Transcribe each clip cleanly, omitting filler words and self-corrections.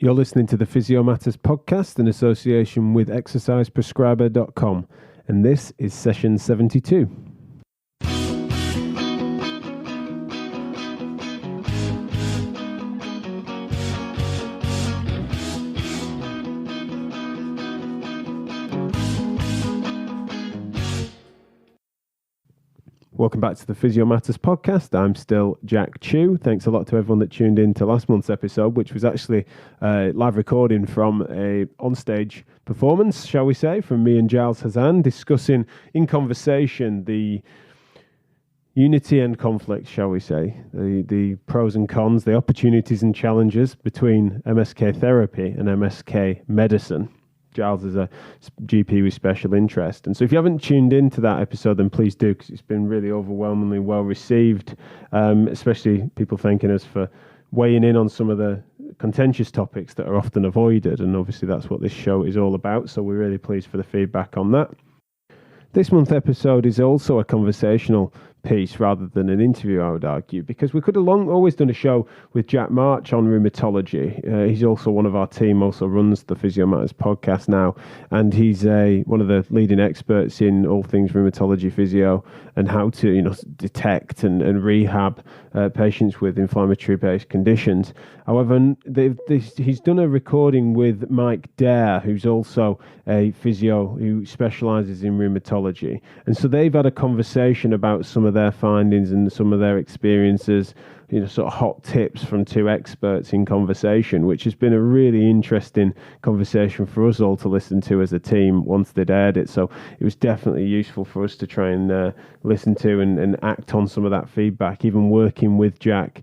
You're listening to the Physio Matters podcast in association with exerciseprescriber.com, and this is session 72. Welcome back to the Physio Matters podcast. I'm still Jack Chew. Thanks a lot to everyone that tuned in to last month's episode, which was actually a live recording from a onstage performance, shall we say, from me and Giles Hazan, discussing in conversation the unity and conflict, shall we say, the pros and cons, the opportunities and challenges between MSK therapy and MSK medicine. Giles is a GP with special interest. And so if you haven't tuned into that episode, then please do, because it's been really overwhelmingly well received, especially people thanking us for weighing in on some of the contentious topics that are often avoided. And obviously that's what this show is all about. So we're really pleased for the feedback on that. This month's episode is also a conversational piece rather than an interview, I would argue, because we could have always done a show with Jack March on rheumatology. He's also one of our team, also runs the Physio Matters podcast now, and he's one of the leading experts in all things rheumatology physio and how to detect and rehab patients with inflammatory-based conditions. However, he's done a recording with Mike Dare, who's also a physio who specialises in rheumatology, and so they've had a conversation about some of their findings and some of their experiences, sort of hot tips from two experts in conversation, which has been a really interesting conversation for us all to listen to as a team once they'd aired it. So it was definitely useful for us to try and listen to and act on some of that feedback. Even working with Jack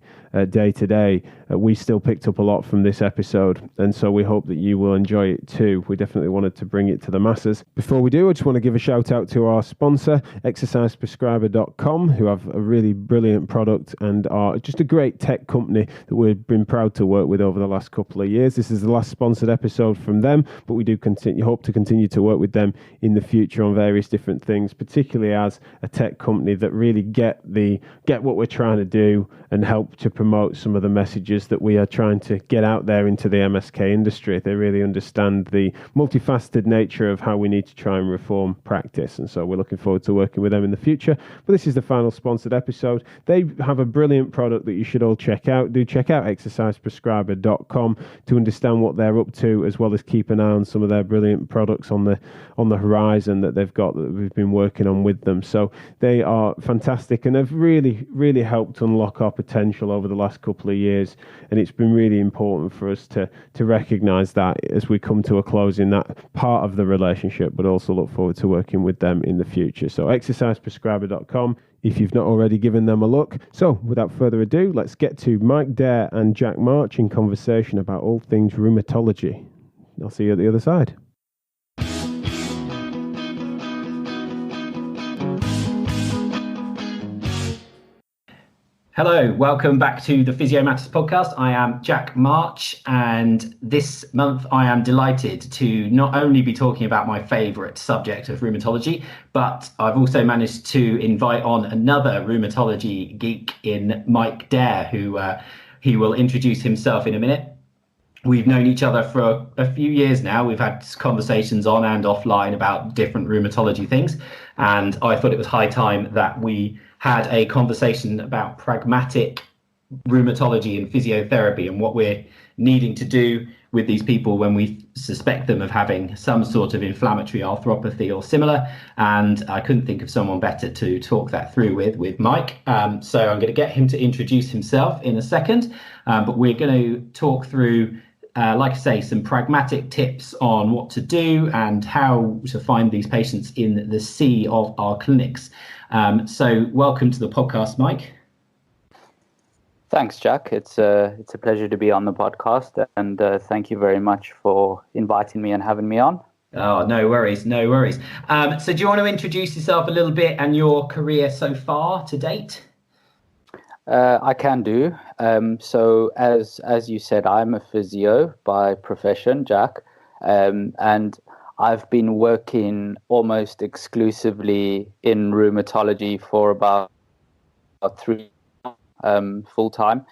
day to day, we still picked up a lot from this episode, and so we hope that you will enjoy it too. We definitely wanted to bring it to the masses. Before we do, I just want to give a shout out to our sponsor, exerciseprescriber.com, who have a really brilliant product and are just a great tech company that we've been proud to work with over the last couple of years. This is the last sponsored episode from them, but we do hope to continue to work with them in the future on various different things, particularly as a tech company that really get what we're trying to do and help to promote some of the messages that we are trying to get out there into the MSK industry. They really understand the multifaceted nature of how we need to try and reform practice, and so we're looking forward to working with them in the future. But this is the final sponsored episode. They have a brilliant product that you should all check out. Do check out exerciseprescriber.com to understand what they're up to, as well as keep an eye on some of their brilliant products on the horizon that they've got, that we've been working on with them. So they are fantastic and have really, really helped unlock our potential over the last couple of years, and it's been really important for us to recognise that as we come to a close in that part of the relationship, but also look forward to working with them in the future. So exerciseprescriber.com if you've not already given them a look. So without further ado, let's get to Mike Dare and Jack March in conversation about all things rheumatology. I'll see you at the other side. Hello, welcome back to the Physio Matters podcast. I am Jack March, and this month I am delighted to not only be talking about my favourite subject of rheumatology, but I've also managed to invite on another rheumatology geek in Mike Dare, who he will introduce himself in a minute. We've known each other for a few years now. We've had conversations on and offline about different rheumatology things, and I thought it was high time that we had a conversation about pragmatic rheumatology and physiotherapy and what we're needing to do with these people when we suspect them of having some sort of inflammatory arthropathy or similar. And I couldn't think of someone better to talk that through with Mike. So I'm going to get him to introduce himself in a second, but we're going to talk through like I say, some pragmatic tips on what to do and how to find these patients in the sea of our clinics. So welcome to the podcast, Mike. Thanks, Jack. It's a pleasure to be on the podcast, and thank you very much for inviting me and having me on. Oh, no worries, no worries. So do you want to introduce yourself a little bit and your career so far to date? I can do. So as you said, I'm a physio by profession, Jack, and I've been working almost exclusively in rheumatology for about 3 full time,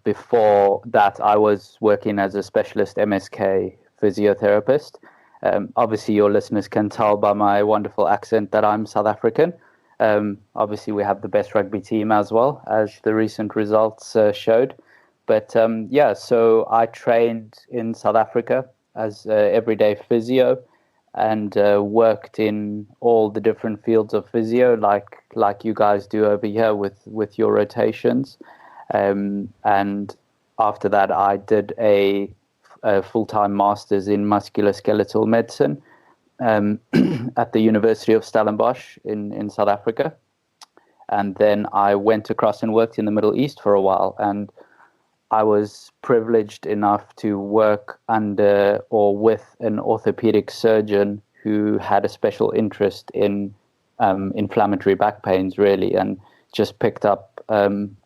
Before that, I was working as a specialist MSK physiotherapist. Obviously, your listeners can tell by my wonderful accent that I'm South African. Obviously, we have the best rugby team as well, as the recent results showed. But yeah, so I trained in South Africa as everyday physio, and worked in all the different fields of physio, like you guys do over here with your rotations. And after that, I did a full-time master's in musculoskeletal medicine at the University of Stellenbosch in South Africa. And then I went across and worked in the Middle East for a while. And I was privileged enough to work under or with an orthopedic surgeon who had a special interest in inflammatory back pains, really, and just picked up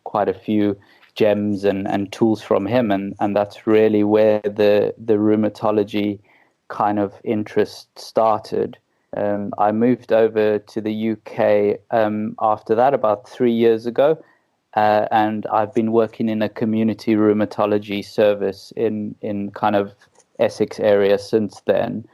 quite a few gems and tools from him. And that's really where the rheumatology kind of interest started. I moved over to the UK after that, about 3 years ago. And I've been working in a community rheumatology service in kind of Essex area since then.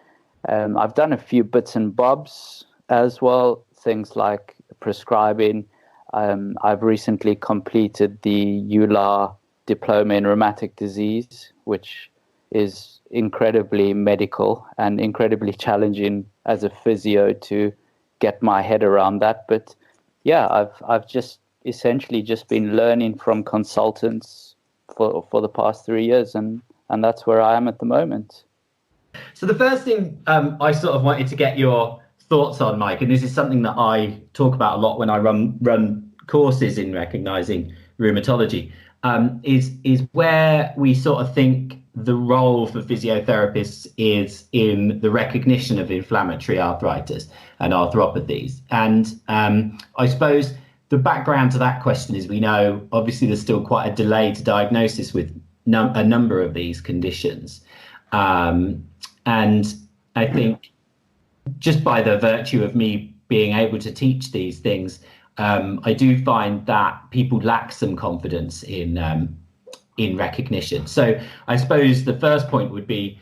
I've done a few bits and bobs as well, things like prescribing. I've recently completed the EULAR diploma in rheumatic disease, which is incredibly medical and incredibly challenging as a physio to get my head around that. But yeah, I've just essentially just been learning from consultants for the past 3 years, and that's where I am at the moment. So the first thing I sort of wanted to get your thoughts on, Mike, and this is something that I talk about a lot when I run courses in recognizing rheumatology, is where we sort of think the role for physiotherapists is in the recognition of inflammatory arthritis and arthropathies. And I suppose the background to that question is, we know obviously there's still quite a delay to diagnosis with a number of these conditions. And I think just by the virtue of me being able to teach these things, I do find that people lack some confidence in recognition. So I suppose the first point would be,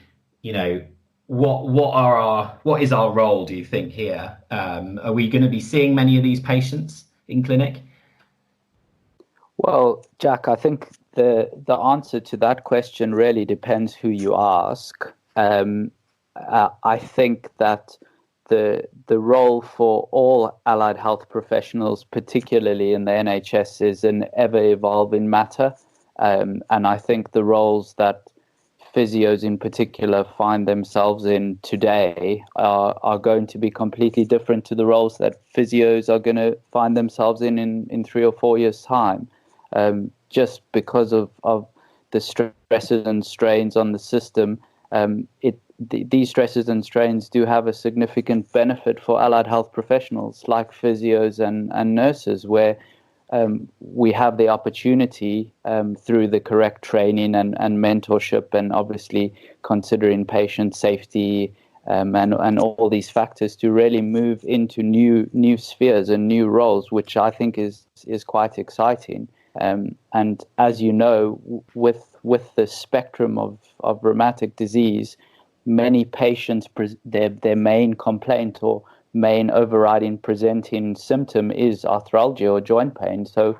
what is our role, do you think, here? Are we going to be seeing many of these patients in clinic? Well, Jack, I think the answer to that question really depends who you ask. I think that the role for all allied health professionals, particularly in the NHS, is an ever-evolving matter. And I think the roles that physios in particular find themselves in today are going to be completely different to the roles that physios are going to find themselves in 3 or 4 years' time, just because of the stresses and strains on the system. These stresses and strains do have a significant benefit for allied health professionals like physios and nurses, where we have the opportunity through the correct training and mentorship, and obviously considering patient safety and all these factors, to really move into new spheres and new roles, which I think is quite exciting. And as you know, with the spectrum of rheumatic disease, many patients, their main complaint or main overriding presenting symptom is arthralgia or joint pain. So,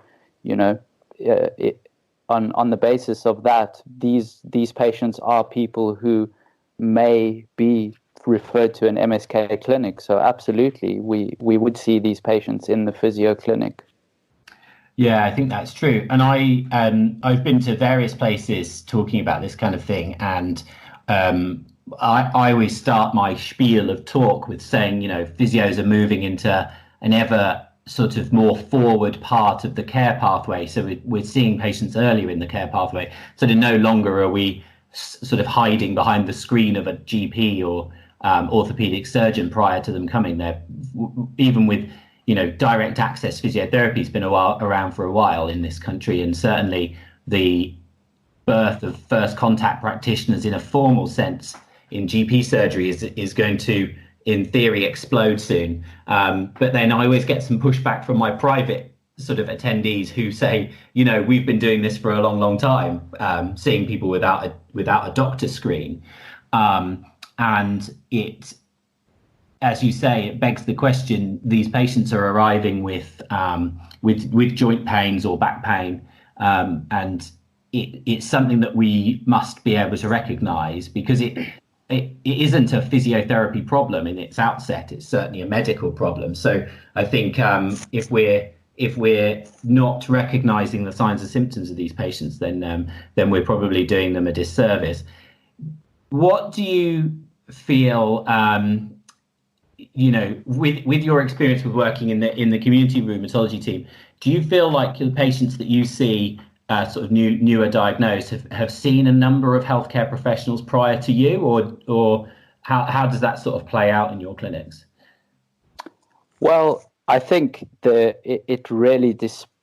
on the basis of that, these patients are people who may be referred to an MSK clinic. So absolutely, we would see these patients in the physio clinic. Yeah, I think that's true. And I've been to various places talking about this kind of thing, and I always start my spiel of talk with saying, physios are moving into an ever sort of more forward part of the care pathway. So we're seeing patients earlier in the care pathway. So no longer are we sort of hiding behind the screen of a GP or orthopedic surgeon prior to them coming there. Even with, direct access physiotherapy has been around for a while in this country, and certainly the birth of first contact practitioners in a formal sense in GP surgery is going to, in theory, explode soon. But then I always get some pushback from my private sort of attendees who say, we've been doing this for a long, long time, seeing people without a doctor screen, and it, as you say, it begs the question: these patients are arriving with joint pains or back pain, and it's something that we must be able to recognise, because it isn't a physiotherapy problem in its outset. It's certainly a medical problem. So I think if we're not recognising the signs and symptoms of these patients, then we're probably doing them a disservice. What do you feel? With your experience with working in the community rheumatology team, do you feel like the patients that you see sort of newer diagnosed have seen a number of healthcare professionals prior to you, or how does that sort of play out in your clinics? Well, I think it really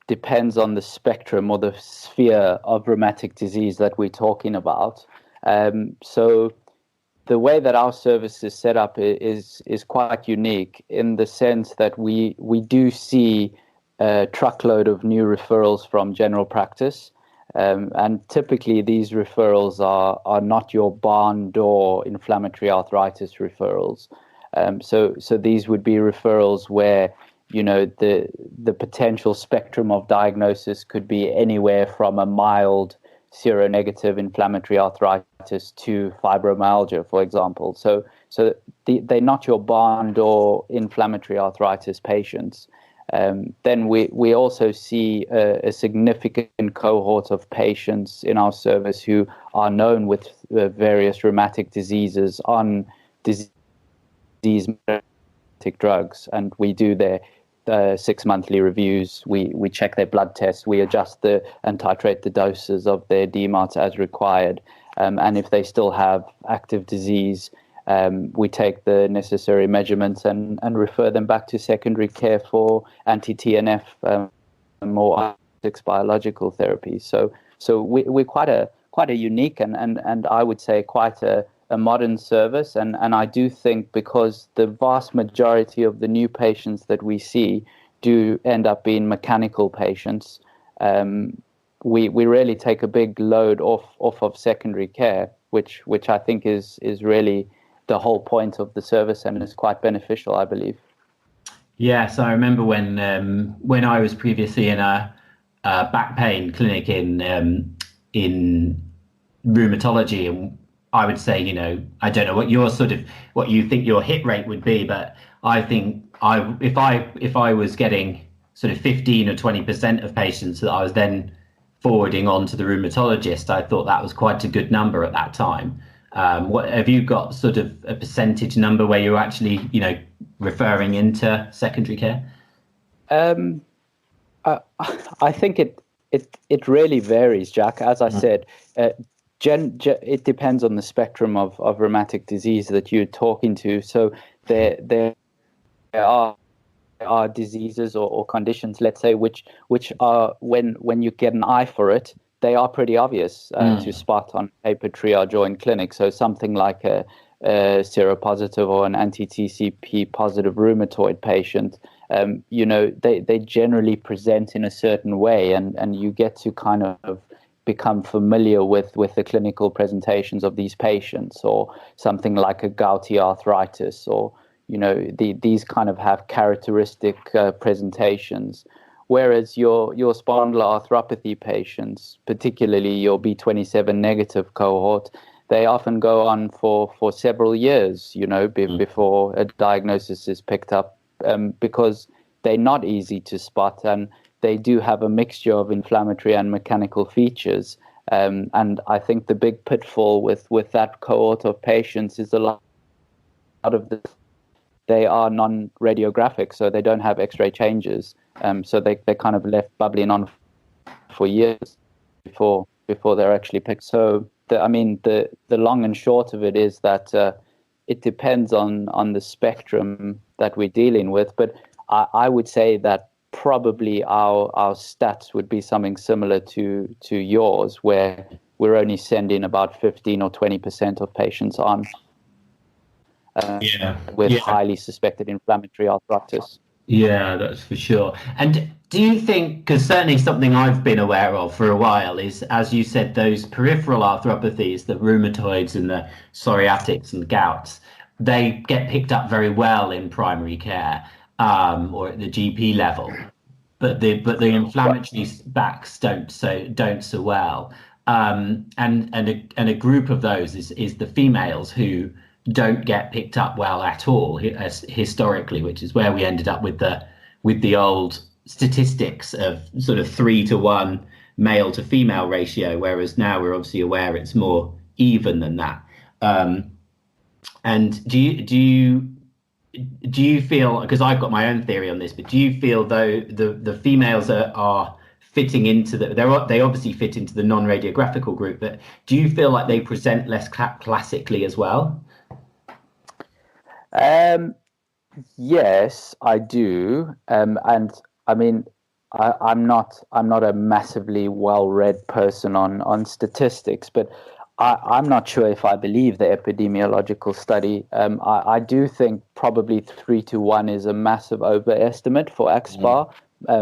depends on the spectrum or the sphere of rheumatic disease that we're talking about. So the way that our service is set up is quite unique, in the sense that we do see a truckload of new referrals from general practice, and typically these referrals are not your barn door inflammatory arthritis referrals. So these would be referrals where the potential spectrum of diagnosis could be anywhere from a mild seronegative inflammatory arthritis to fibromyalgia, for example. So they're not your barn door inflammatory arthritis patients. Then we also see a significant cohort of patients in our service who are known with various rheumatic diseases on disease drugs, and we do their 6 monthly reviews. We check their blood tests, we adjust and titrate the doses of their DMARDs as required, and if they still have active disease, we take the necessary measurements and refer them back to secondary care for anti-TNF, more biological therapy. So we're quite a unique and I would say quite a modern service, and I do think, because the vast majority of the new patients that we see do end up being mechanical patients, we really take a big load off of secondary care, which I think is really the whole point of the service, and is quite beneficial, I believe. Yes, I remember when I was previously in a back pain clinic in rheumatology, and I would say, I don't know what you think your hit rate would be, but I think if I was getting sort of 15 or 20% of patients that I was then forwarding on to the rheumatologist, I thought that was quite a good number at that time. What have you got, sort of a percentage number where you're actually, referring into secondary care? I think it really varies, Jack. As I said, it depends on the spectrum of rheumatic disease that you're talking to. So there are diseases or conditions, let's say, which are, when you get an eye for it, they are pretty obvious to spot on paper triage or in clinic. So something like a seropositive or an anti-TCP positive rheumatoid patient, they generally present in a certain way, and you get to kind of become familiar with the clinical presentations of these patients, or something like a gouty arthritis, or these kind of have characteristic presentations. Whereas your spondyloarthropathy patients, particularly your B27 negative cohort, they often go on for several years, before a diagnosis is picked up, because they're not easy to spot, and they do have a mixture of inflammatory and mechanical features. And I think the big pitfall with that cohort of patients is a lot of they are non-radiographic, so they don't have X-ray changes. So they're kind of left bubbling on for years before they're actually picked. So the long and short of it is that it depends on the spectrum that we're dealing with. But I would say that probably our stats would be something similar to yours, where we're only sending about 15 or 20% of patients on with highly suspected inflammatory arthritis. Yeah, that's for sure. And Do you think, because certainly something I've been aware of for a while is, as you said, those peripheral arthropathies, the rheumatoids and the psoriatics and the gouts, they get picked up very well in primary care, or at the GP level, but the inflammatory backs don't so well. And a group of those is the females who don't get picked up well at all historically, which is where we ended up with the old statistics of sort of 3-to-1 male to female ratio, whereas now we're obviously aware it's more even than that. And do you feel, because I've got my own theory on this, but do you feel though the females are fitting into they obviously fit into the non-radiographical group, but do you feel like they present less classically as well? Yes, I do. And I mean, I'm not a massively well-read person on statistics, but I'm not sure if I believe the epidemiological study. I do think probably 3-to-1 is a massive overestimate for AxSpA,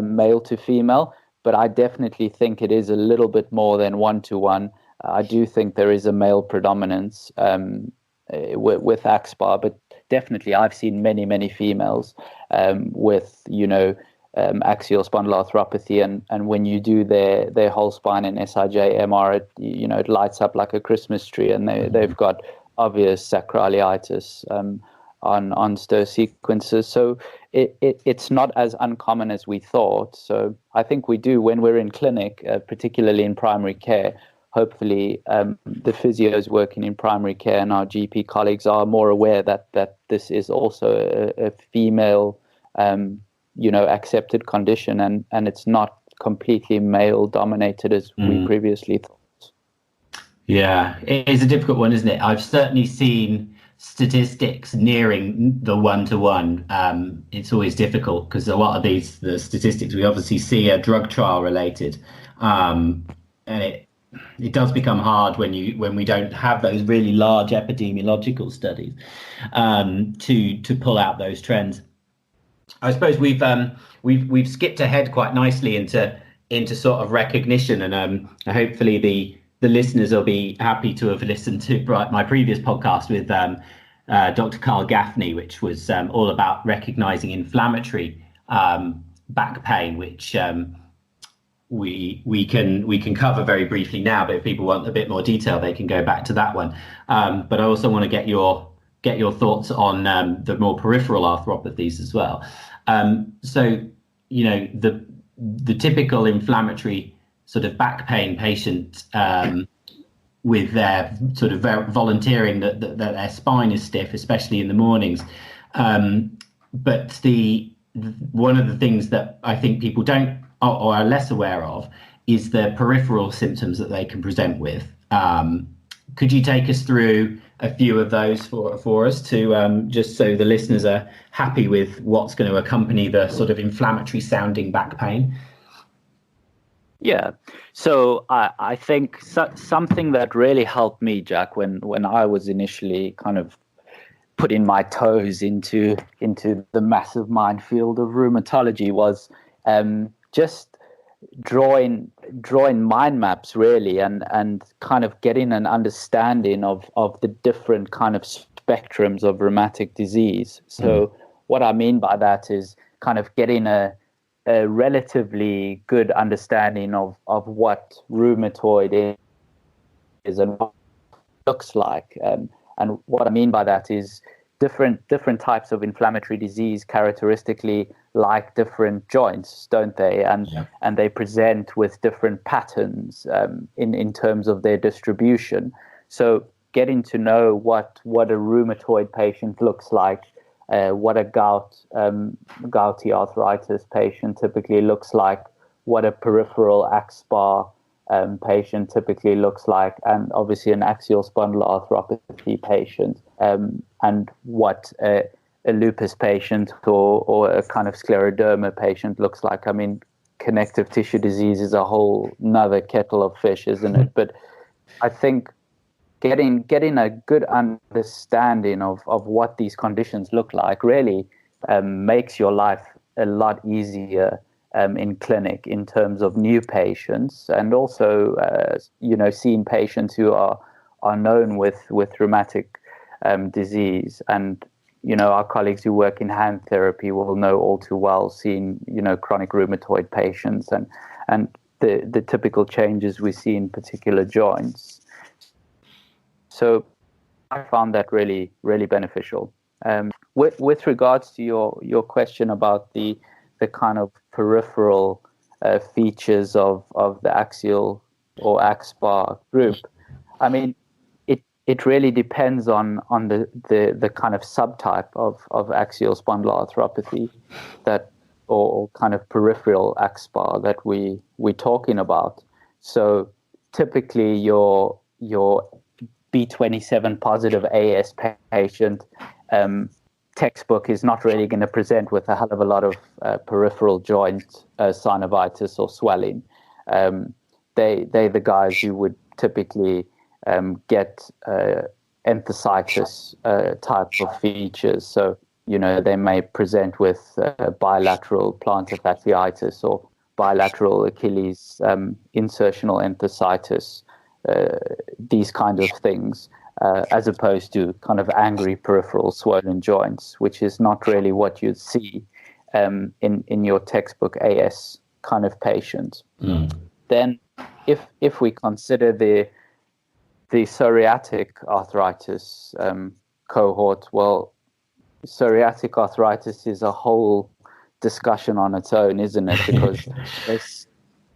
male to female, but I definitely think it is a little bit more than 1-to-1. I do think there is a male predominance with AxSpA, but definitely I've seen many females with, axial spondyloarthropathy, and when you do their whole spine and SIJ MR, it lights up like a Christmas tree, and they've got obvious sacroiliitis on stir sequences. So it's not as uncommon as we thought. So I think we do, when we're in clinic, particularly in primary care, hopefully the physios working in primary care and our GP colleagues are more aware that this is also a female accepted condition, and it's not completely male dominated as we previously thought. Yeah, it is a difficult one, isn't it? I've certainly seen statistics nearing the 1-to-1. It's always difficult because a lot of the statistics we obviously see are drug trial related, and it does become hard when we don't have those really large epidemiological studies to pull out those trends. I suppose we've skipped ahead quite nicely into sort of recognition, and hopefully the listeners will be happy to have listened to my previous podcast with Dr. Carl Gaffney, which was all about recognizing inflammatory back pain, which we can cover very briefly now, but if people want a bit more detail, they can go back to that one. But I also want to get your thoughts on the more peripheral arthropathies as well. So, the typical inflammatory sort of back pain patient with their sort of volunteering that their spine is stiff, especially in the mornings. But one of the things that I think people don't or are less aware of is the peripheral symptoms that they can present with. Could you take us through a few of those for us to just so the listeners are happy with what's going to accompany the sort of inflammatory sounding back pain? Yeah. So I think something that really helped me, Jack, when I was initially kind of putting my toes into the massive minefield of rheumatology was just drawing mind maps, really, and kind of getting an understanding of the different kind of spectrums of rheumatic disease. So what I mean by that is kind of getting a relatively good understanding of what rheumatoid is and what it looks like. And what I mean by that is different types of inflammatory disease characteristically like different joints, don't they? And they present with different patterns in terms of their distribution. So getting to know what a rheumatoid patient looks like, what a gouty arthritis patient typically looks like, what a peripheral AxSpA patient typically looks like, and obviously an axial spondyloarthropathy patient, and what a lupus patient or a kind of scleroderma patient looks like. I mean, connective tissue disease is a whole nother kettle of fish, isn't it? But I think getting a good understanding of what these conditions look like really makes your life a lot easier in clinic in terms of new patients, and also seeing patients who are known with rheumatic disease. And our colleagues who work in hand therapy will know all too well, seeing chronic rheumatoid patients and the typical changes we see in particular joints. So I found that really, really beneficial. With regards to your question about the kind of peripheral features of the axial or axbar group, I mean, it really depends on the kind of subtype of axial spondyloarthropathy or kind of peripheral axbar that we're talking about. So typically your B27 positive AS patient textbook is not really going to present with a hell of a lot of peripheral joint synovitis or swelling. They're the guys who would typically get enthesitis type of features. So, they may present with bilateral plantar fasciitis or bilateral Achilles insertional enthesitis, these kind of things, as opposed to kind of angry peripheral swollen joints, which is not really what you'd see in your textbook AS kind of patient. Then if we consider the psoriatic arthritis cohort, well, psoriatic arthritis is a whole discussion on its own, isn't it? Because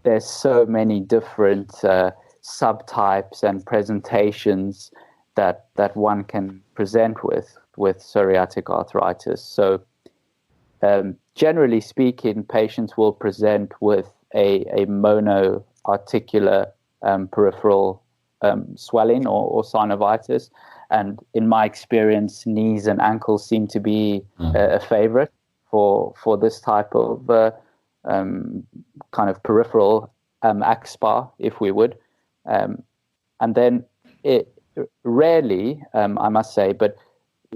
there's so many different subtypes and presentations that one can present with psoriatic arthritis. So generally speaking, patients will present with a monoarticular peripheral swelling or synovitis. And in my experience, knees and ankles seem to be a favorite for this type of kind of peripheral axbar, if we would. And then it rarely, I must say, but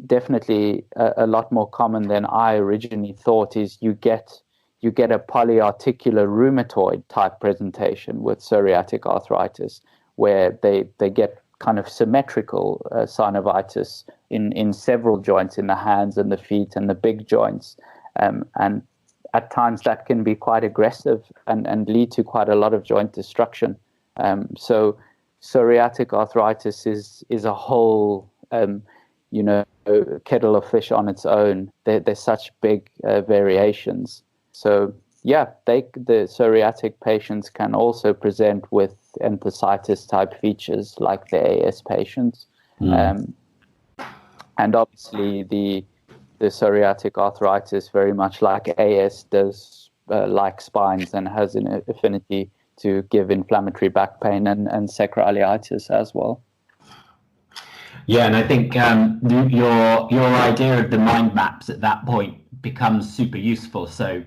definitely a lot more common than I originally thought, is you get a polyarticular rheumatoid type presentation with psoriatic arthritis, where they get kind of symmetrical synovitis in several joints, in the hands and the feet and the big joints. And at times that can be quite aggressive and lead to quite a lot of joint destruction. So psoriatic arthritis is a whole, kettle of fish on its own. There's such big variations. So yeah, the psoriatic patients can also present with enthesitis type features like the AS patients. And obviously the psoriatic arthritis, very much like AS, does like spines and has an affinity to give inflammatory back pain and sacroiliitis as well. Yeah, and I think your idea of the mind maps at that point becomes super useful. So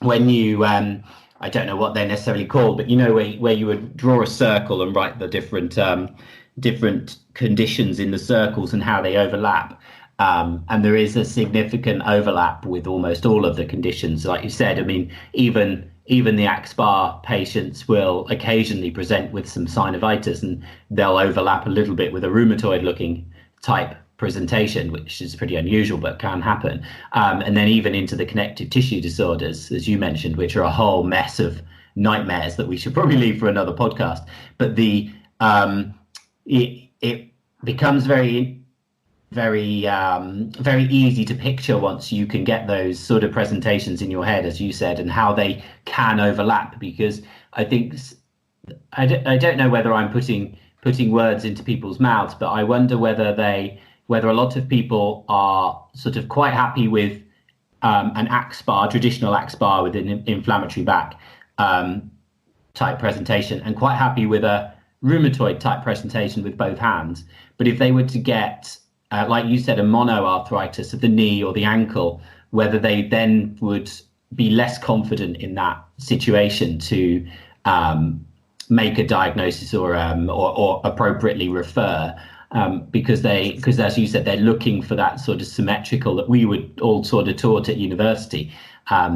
when you, I don't know what they're necessarily called, but where you would draw a circle and write the different conditions in the circles and how they overlap. And there is a significant overlap with almost all of the conditions. Like you said, I mean, even the axbar patients will occasionally present with some synovitis, and they'll overlap a little bit with a rheumatoid looking type presentation, which is pretty unusual, but can happen. And then even into the connective tissue disorders, as you mentioned, which are a whole mess of nightmares that we should probably leave for another podcast. But it becomes very easy to picture once you can get those sort of presentations in your head, as you said, and how they can overlap. Because I think, I don't know whether I'm putting words into people's mouths, but I wonder whether a lot of people are sort of quite happy with an axbar, traditional axbar with an inflammatory back type presentation, and quite happy with a rheumatoid type presentation with both hands. But if they were to get like you said, a monoarthritis of the knee or the ankle, whether they then would be less confident in that situation to make a diagnosis or appropriately refer. because as you said, they're looking for that sort of symmetrical that we were all sort of taught at university,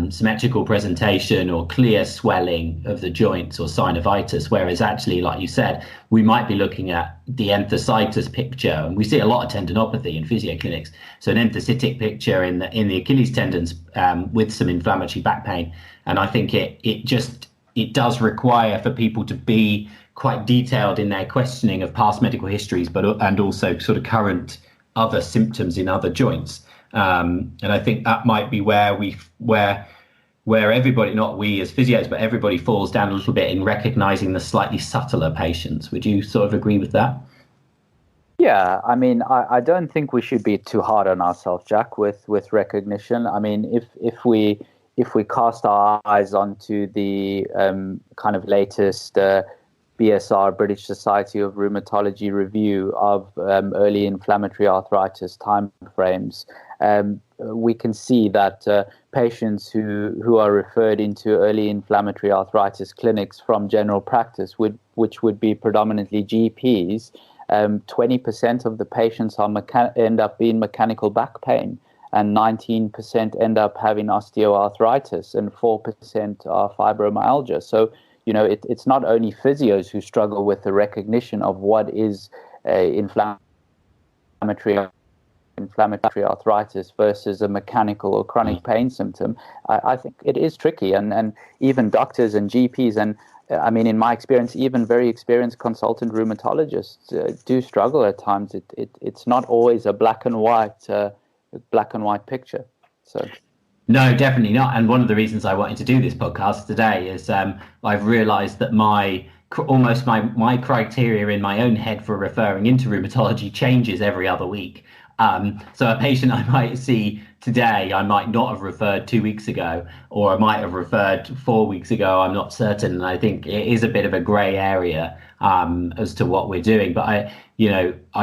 symmetrical presentation or clear swelling of the joints or synovitis, whereas actually, like you said, we might be looking at the enthesitis picture, and we see a lot of tendinopathy in physio clinics. So an enthesitic picture in the Achilles tendons with some inflammatory back pain, and I think it does require for people to be quite detailed in their questioning of past medical histories, and also sort of current other symptoms in other joints. And I think that might be where everybody, not we as physios, but everybody falls down a little bit in recognizing the slightly subtler patients. Would you sort of agree with that? Yeah, I mean, I don't think we should be too hard on ourselves, Jack, with recognition. I mean, if we cast our eyes onto the kind of latest BSR, British Society of Rheumatology review of early inflammatory arthritis timeframes, we can see that patients who are referred into early inflammatory arthritis clinics from general practice, which would be predominantly GPs, 20% of the patients end up being mechanical back pain, and 19% end up having osteoarthritis, and 4% are fibromyalgia. So, it's not only physios who struggle with the recognition of what is inflammatory arthritis versus a mechanical or chronic pain symptom. I think it is tricky, and even doctors and GPs, and I mean, in my experience, even very experienced consultant rheumatologists do struggle at times. It's not always a black and white picture. So. No, definitely not. And one of the reasons I wanted to do this podcast today is I've realized that my criteria in my own head for referring into rheumatology changes every other week. So a patient I might see today, I might not have referred 2 weeks ago, or I might have referred 4 weeks ago. I'm not certain. And I think it is a bit of a grey area as to what we're doing. But I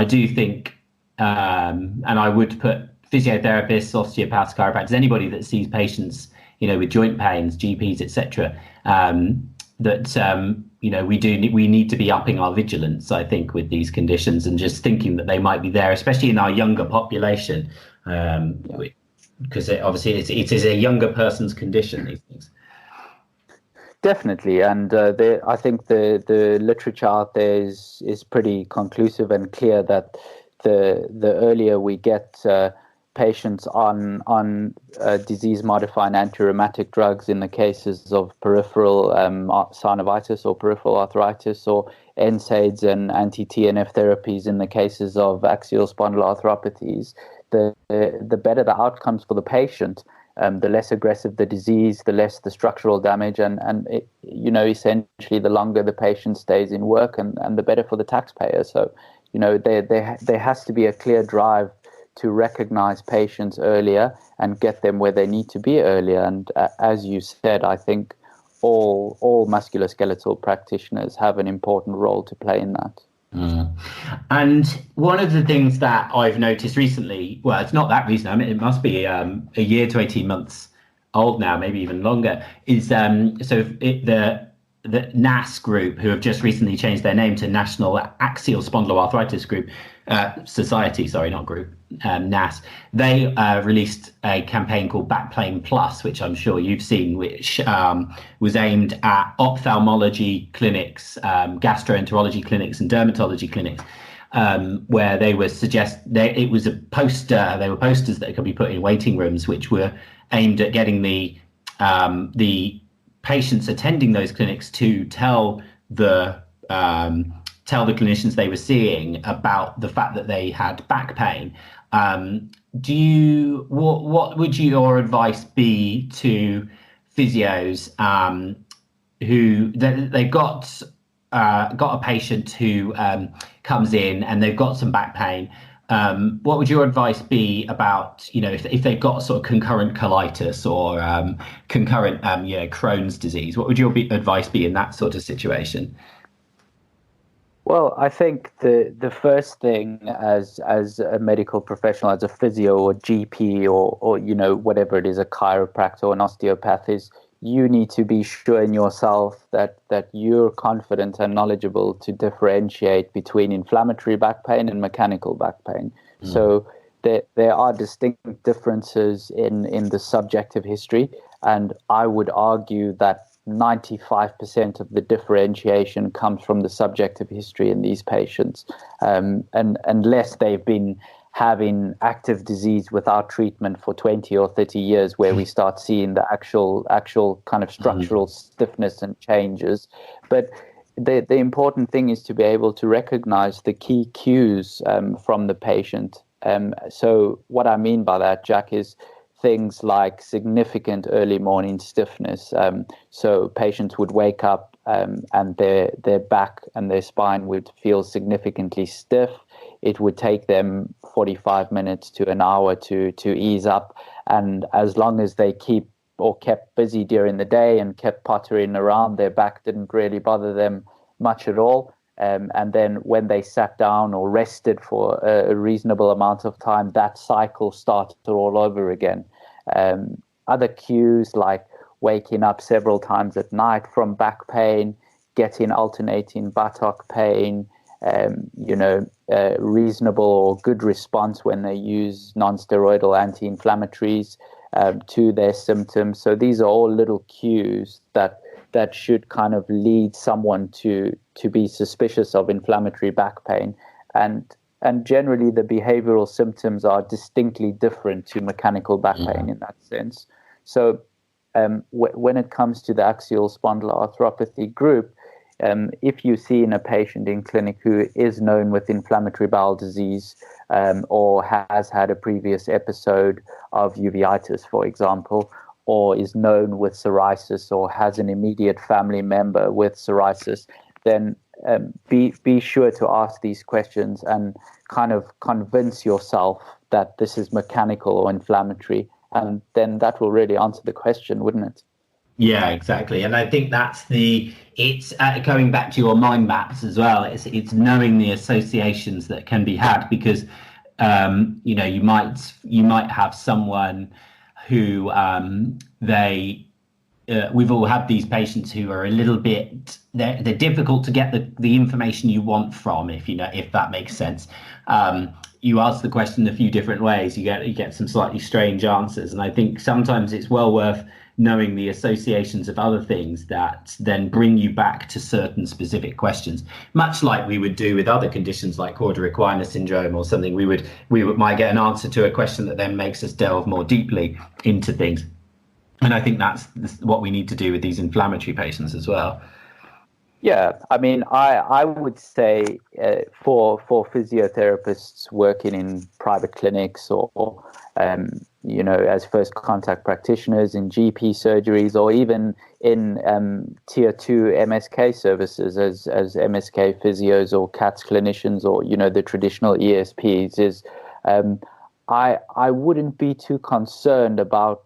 do think, and I would put physiotherapists, osteopaths, chiropractors, anybody that sees patients, with joint pains, GPs, etc., we need to be upping our vigilance, I think, with these conditions, and just thinking that they might be there, especially in our younger population, because obviously it is a younger person's condition, these things. Definitely, and I think the literature out there is pretty conclusive and clear that the earlier we get patients on disease-modifying anti-rheumatic drugs in the cases of peripheral synovitis or peripheral arthritis, or NSAIDs and anti-TNF therapies in the cases of axial spondyloarthropathies, the better the outcomes for the patient, the less aggressive the disease, the less the structural damage, and essentially the longer the patient stays in work, and the better for the taxpayer. So, there has to be a clear drive to recognize patients earlier and get them where they need to be earlier. And as you said, I think all musculoskeletal practitioners have an important role to play in that. And one of the things that I've noticed recently, well, it's not that recent, I mean, it must be a year to 18 months old now, maybe even longer, is the NAS group, who have just recently changed their name to National Axial Spondyloarthritis Group, Society, sorry, not group, NAS. They released a campaign called Backplane Plus, which I'm sure you've seen, which was aimed at ophthalmology clinics, gastroenterology clinics, and dermatology clinics, where they were it was a poster. They were posters that could be put in waiting rooms, which were aimed at getting the patients attending those clinics to tell the clinicians they were seeing about the fact that they had back pain. What would your advice be to physios who they've got a patient who comes in and they've got some back pain? What would your advice be about, if they've got sort of concurrent colitis or concurrent, Crohn's disease? What would your advice be in that sort of situation? Well, I think the first thing as a medical professional, as a physio or GP or whatever it is, a chiropractor or an osteopath, is you need to be sure in yourself that you're confident and knowledgeable to differentiate between inflammatory back pain and mechanical back pain. So there are distinct differences in the subjective history, and I would argue that 95% of the differentiation comes from the subjective history in these patients, and unless they've been having active disease without treatment for 20 or 30 years, where we start seeing the actual kind of structural stiffness and changes. But the important thing is to be able to recognize the key cues from the patient. So what I mean by that, Jack, is things like significant early morning stiffness. So patients would wake up and their back and their spine would feel significantly stiff. It would take them 45 minutes to an hour to ease up. And as long as they kept busy during the day and kept pottering around, their back didn't really bother them much at all. And then when they sat down or rested for a reasonable amount of time, that cycle started all over again. Other cues like waking up several times at night from back pain, getting alternating buttock pain, reasonable or good response when they use non-steroidal anti-inflammatories to their symptoms. So these are all little cues that should kind of lead someone to be suspicious of inflammatory back pain. And generally, the behavioral symptoms are distinctly different to mechanical back pain in that sense. So when it comes to the axial spondyloarthropathy group, if you see in a patient in clinic who is known with inflammatory bowel disease or has had a previous episode of uveitis, for example, or is known with psoriasis or has an immediate family member with psoriasis, then be sure to ask these questions and kind of convince yourself that this is mechanical or inflammatory, and then that will really answer the question, wouldn't it? Yeah, exactly. And I think it's going back to your mind maps as well. It's knowing the associations that can be had, because you might have someone who we've all had these patients who are a little bit, they're difficult to get the information you want from, if that makes sense. You ask the question a few different ways, you get some slightly strange answers. And I think sometimes it's well worth knowing the associations of other things that then bring you back to certain specific questions, much like we would do with other conditions like Cauda-Equina syndrome or something. We might get an answer to a question that then makes us delve more deeply into things. And I think that's what we need to do with these inflammatory patients as well. Yeah, I mean, I would say for physiotherapists working in private clinics or as first contact practitioners in GP surgeries, or even in tier 2 MSK services as MSK physios or CATS clinicians, or the traditional ESPs, is I wouldn't be too concerned about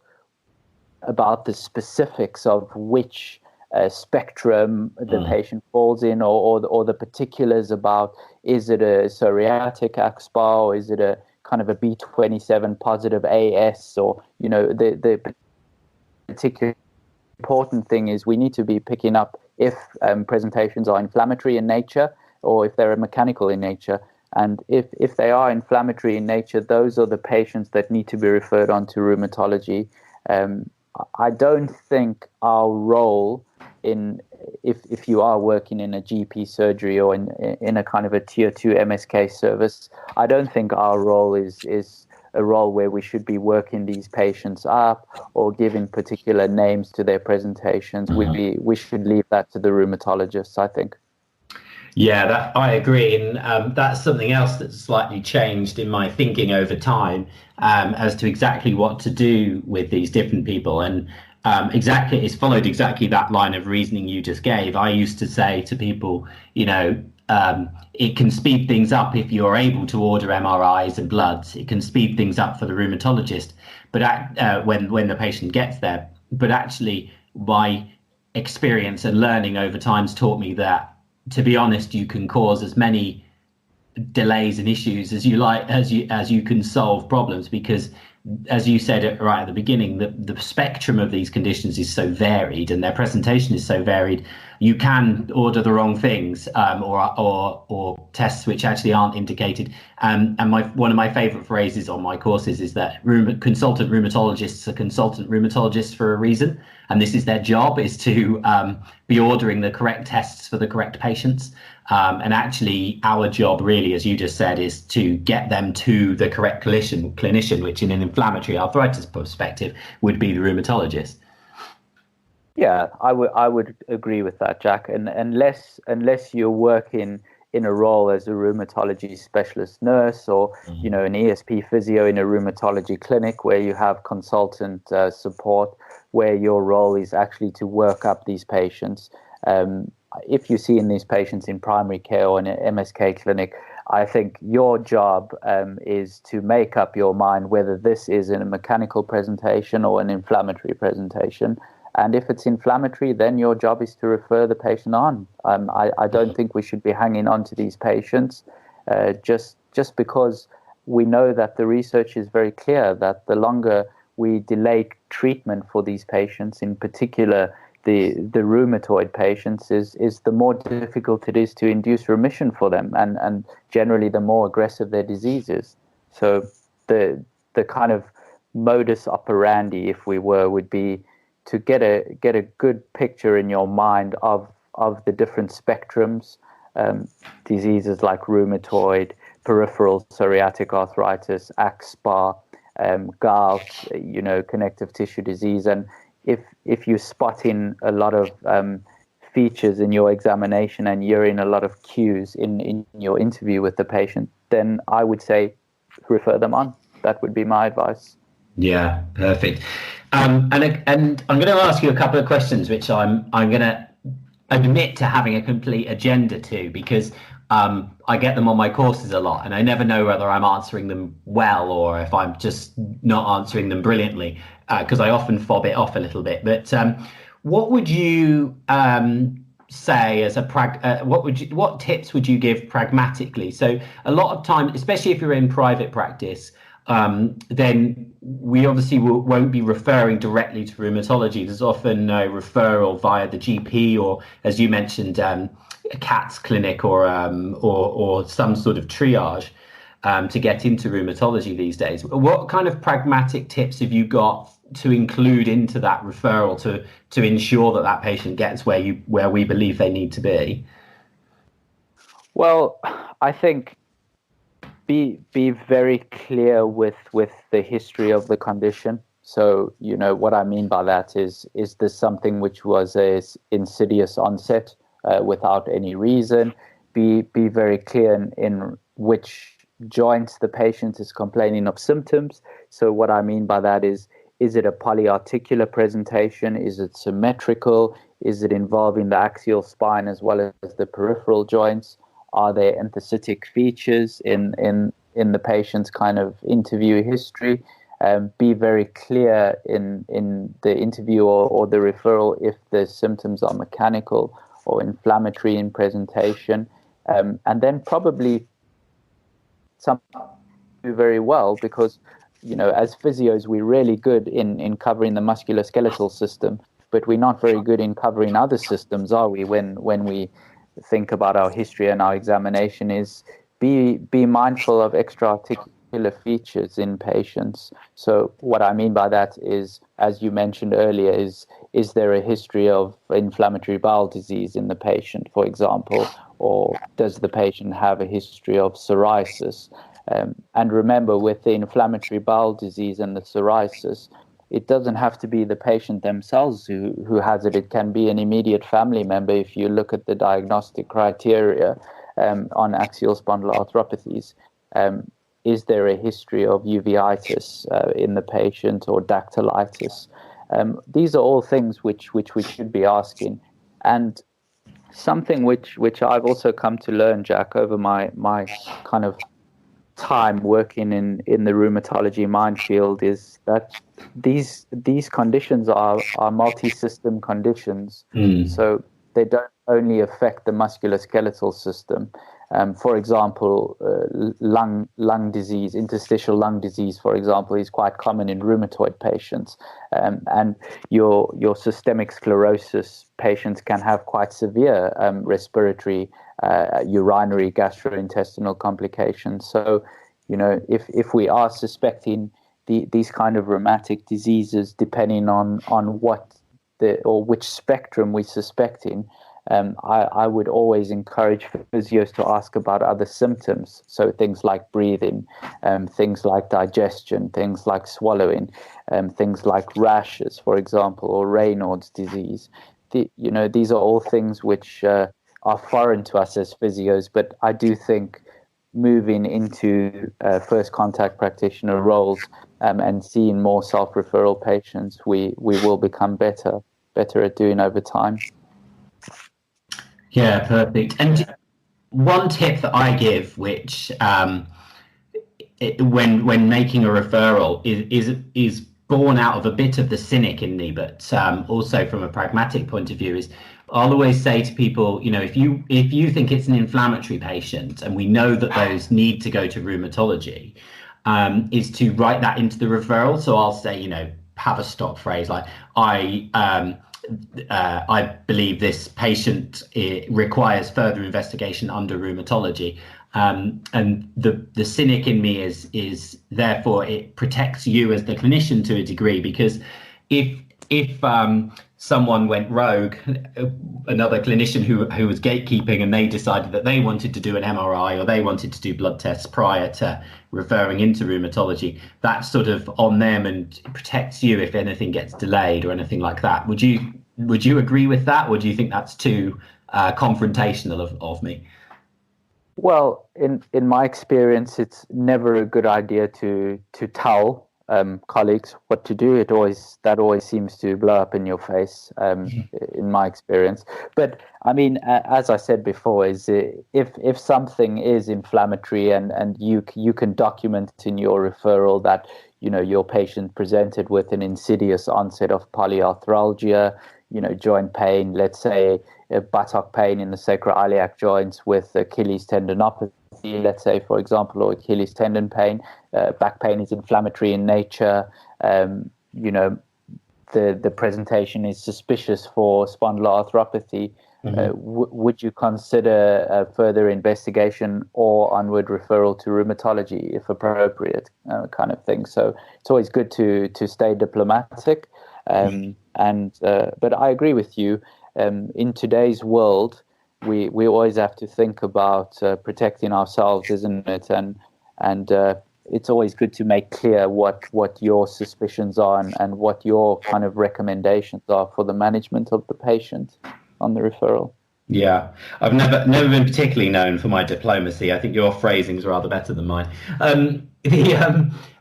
the specifics of which spectrum the patient falls in, or the particulars about, is it a psoriatic axSpA, or is it a kind of a B27 positive AS, or the particular important thing is we need to be picking up if presentations are inflammatory in nature or if they're mechanical in nature. And if they are inflammatory in nature, those are the patients that need to be referred on to rheumatology. I don't think our role if you are working in a GP surgery or in a kind of a tier 2 MSK service, I don't think our role is a role where we should be working these patients up or giving particular names to their presentations. We should leave that to the rheumatologists, I think. Yeah, I agree. And that's something else that's slightly changed in my thinking over time as to exactly what to do with these different people. And it's followed exactly that line of reasoning you just gave. I used to say to people, it can speed things up if you're able to order MRIs and bloods. It can speed things up for the rheumatologist, but when the patient gets there. But actually, my experience and learning over time has taught me that, to be honest, you can cause as many delays and issues as you like, as you can solve problems, because as you said right at the beginning, the spectrum of these conditions is so varied and their presentation is so varied. You can order the wrong things, or tests which actually aren't indicated. And one of my favourite phrases on my courses is that consultant rheumatologists are consultant rheumatologists for a reason, and this is their job, is to be ordering the correct tests for the correct patients. And actually, our job really, as you just said, is to get them to the correct clinician, which in an inflammatory arthritis perspective would be the rheumatologist. Yeah, I would agree with that, Jack. And unless you're working in a role as a rheumatology specialist nurse, or an ESP physio in a rheumatology clinic where you have consultant support, where your role is actually to work up these patients. If you're seeing these patients in primary care or in an MSK clinic, I think your job is to make up your mind whether this is in a mechanical presentation or an inflammatory presentation. And if it's inflammatory, then your job is to refer the patient on. I don't think we should be hanging on to these patients just because we know that the research is very clear that the longer we delay treatment for these patients, in particular the rheumatoid patients, is the more difficult it is to induce remission for them, and generally the more aggressive their disease is. So the kind of modus operandi, if we were, would be to get a good picture in your mind of the different spectrums, diseases like rheumatoid, peripheral psoriatic arthritis, axSpA, gout, connective tissue disease. And if you spot in a lot of features in your examination and you're in a lot of cues in your interview with the patient, then I would say refer them on. That would be my advice. Yeah, perfect. And I'm going to ask you a couple of questions, which I'm going to admit to having a complete agenda to, because I get them on my courses a lot, and I never know whether I'm answering them well or if I'm just not answering them brilliantly, because I often fob it off a little bit. But what would you say as what tips would you give pragmatically? So a lot of time, especially if you're in private practice, then we obviously won't be referring directly to rheumatology. There's often no referral via the GP, or, as you mentioned, a CATS clinic or some sort of triage to get into rheumatology these days. What kind of pragmatic tips have you got to include into that referral to ensure that patient gets where we believe they need to be? Well, I think be very clear with the history of the condition. So, what I mean by that is this something which was a insidious onset without any reason? Be very clear in which joints the patient is complaining of symptoms. So what I mean by that is it a polyarticular presentation? Is it symmetrical? Is it involving the axial spine as well as the peripheral joints? Are there enthesitic features in the patient's kind of interview history? Be very clear in the interview or the referral if the symptoms are mechanical or inflammatory in presentation. And then probably some do very well because, as physios, we're really good in covering the musculoskeletal system, but we're not very good in covering other systems, are we, when we think about our history and our examination? Is be mindful of extra-articular features in patients. So what I mean by that is, as you mentioned earlier, is there a history of inflammatory bowel disease in the patient, for example, or does the patient have a history of psoriasis? And remember, with the inflammatory bowel disease and the psoriasis, it doesn't have to be the patient themselves who has it. It can be an immediate family member. If you look at the diagnostic criteria on axial spondyloarthropathies, is there a history of uveitis in the patient, or dactylitis? These are all things which we should be asking. And something which I've also come to learn, Jack, over my kind of time working in the rheumatology minefield, is that these conditions are multi-system conditions. So they don't only affect the musculoskeletal system. For example, lung disease, interstitial lung disease, for example, is quite common in rheumatoid patients, and your systemic sclerosis patients can have quite severe respiratory, urinary, gastrointestinal complications. So, if we are suspecting these kind of rheumatic diseases, depending on what or which spectrum we're suspecting, I would always encourage physios to ask about other symptoms. So things like breathing, things like digestion, things like swallowing, things like rashes, for example, or Raynaud's disease. These are all things which are foreign to us as physios, but I do think moving into first contact practitioner roles and seeing more self-referral patients, we will become better at doing over time. Yeah, perfect. And one tip that I give, which when making a referral is born out of a bit of the cynic in me, but also from a pragmatic point of view, is I'll always say to people, if you think it's an inflammatory patient, and we know that those need to go to rheumatology, is to write that into the referral. So I'll say, have a stock phrase like, I believe this patient requires further investigation under rheumatology. And the cynic in me is therefore it protects you as the clinician to a degree, because if someone went rogue, another clinician who was gatekeeping, and they decided that they wanted to do an MRI or they wanted to do blood tests prior to referring into rheumatology, that's sort of on them and protects you if anything gets delayed or anything like that. Would you agree with that, or do you think that's too confrontational of me? Well, in my experience, it's never a good idea to tell colleagues what to do. That always seems to blow up in your face, in my experience. But I mean, as I said before, is if something is inflammatory and you can document in your referral that your patient presented with an insidious onset of polyarthralgia, joint pain, let's say buttock pain in the sacroiliac joints with Achilles tendinopathy, let's say, for example, or Achilles tendon pain. Back pain is inflammatory in nature. The presentation is suspicious for spondyloarthropathy. Would you consider further investigation or onward referral to rheumatology if appropriate, kind of thing? So it's always good to stay diplomatic. But I agree with you. In today's world, we always have to think about protecting ourselves, isn't it? And it's always good to make clear what your suspicions are and what your kind of recommendations are for the management of the patient on the referral. Yeah, I've never been particularly known for my diplomacy. I think your phrasing is rather better than mine.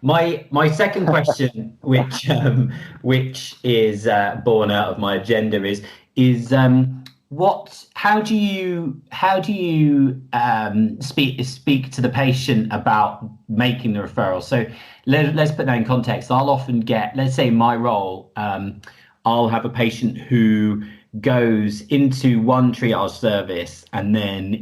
My second question, which is born out of my agenda, is how do you speak to the patient about making the referral? So let's put that in context. I'll often get, let's say in my role, I'll have a patient who goes into one triage service and then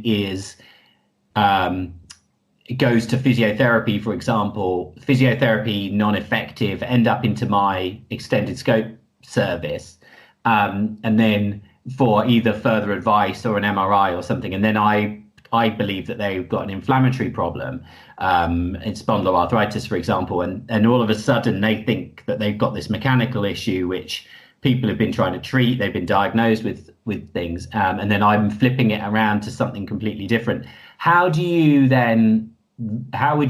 goes to physiotherapy, for example, physiotherapy non-effective, end up into my extended scope service, and then for either further advice or an MRI or something. And then I believe that they've got an inflammatory problem, in spondyloarthritis, for example, and all of a sudden they think that they've got this mechanical issue, which people have been trying to treat, they've been diagnosed with things, and then I'm flipping it around to something completely different. How would